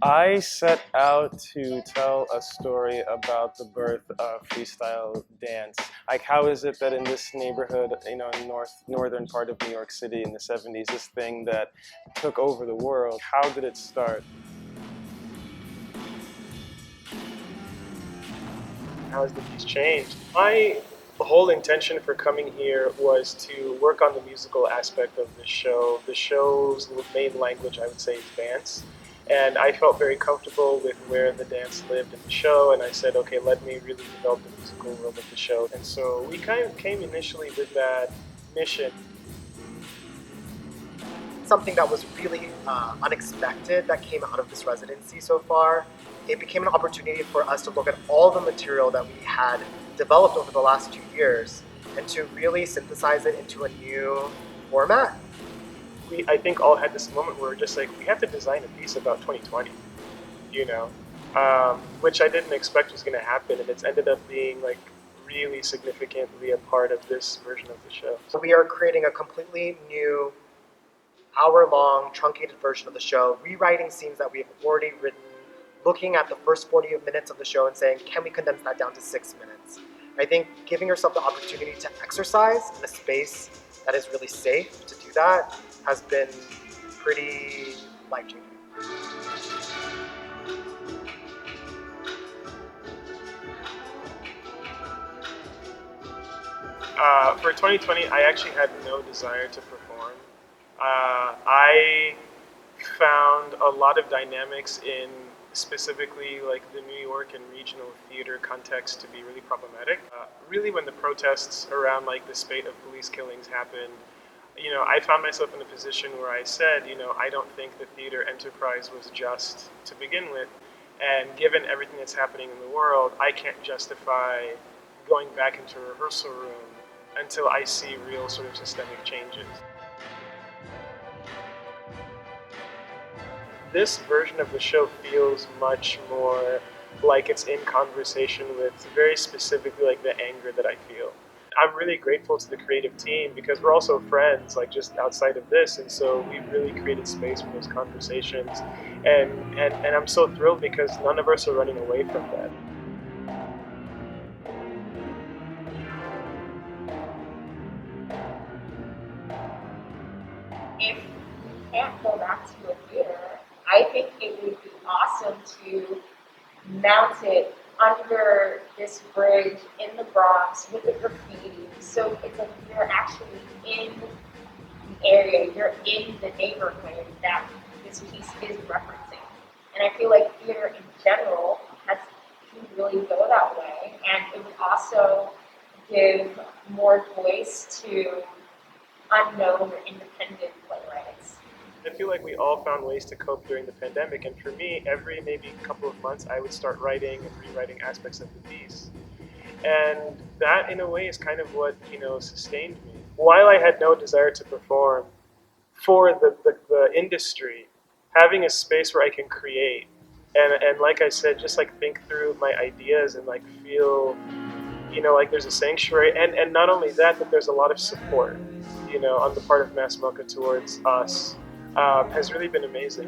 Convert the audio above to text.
I set out to tell a story about the birth of freestyle dance. Like, how is it that in this neighborhood, northern part of New York City in the 70s, this thing that took over the world, how did it start? How has the piece changed? My whole intention for coming here was to work on the musical aspect of the show. The show's main language, I would say, is dance. And I felt very comfortable with where the dance lived in the show, and I said, okay, let me really develop the musical world of the show. And so we kind of came initially with that mission. Something that was really unexpected that came out of this residency so far. It became an opportunity for us to look at all the material that we had developed over the last 2 years and to really synthesize it into a new format. We, I think, all had this moment where we're just like, we have to design a piece about 2020, which I didn't expect was going to happen, and it's ended up being like really significantly a part of this version of the show. So we are creating a completely new hour-long truncated version of the show, rewriting scenes that we have already written, looking at the first 40 minutes of the show and saying, can we condense that down to 6 minutes? I think giving yourself the opportunity to exercise in a space that is really safe to do that has been pretty life-changing. For 2020, I actually had no desire to perform. I found a lot of dynamics in specifically like the New York and regional theater context to be really problematic. Really, when the protests around like the spate of police killings happened, I found myself in a position where I said, I don't think the theater enterprise was just to begin with. And given everything that's happening in the world, I can't justify going back into a rehearsal room until I see real sort of systemic changes. This version of the show feels much more like it's in conversation with very specifically like the anger that I feel. I'm really grateful to the creative team because we're also friends, like just outside of this, and so we really created space for those conversations. And I'm so thrilled because none of us are running away from that. If we can't go back to a theater, I think it would be awesome to mount it under this bridge in the Bronx with the graffiti. So it's like you're actually in the area, you're in the neighborhood that this piece is referencing. And I feel like theater in general has to really go that way. And it would also give more voice to unknown or independent playwrights. I feel like we all found ways to cope during the pandemic, and for me, every maybe couple of months, I would start writing and rewriting aspects of the piece. And that, in a way, is kind of what, sustained me. While I had no desire to perform, for the industry, having a space where I can create, and like I said, just like think through my ideas and like feel, like there's a sanctuary, and not only that, but there's a lot of support, on the part of MASS MoCA towards us, has really been amazing.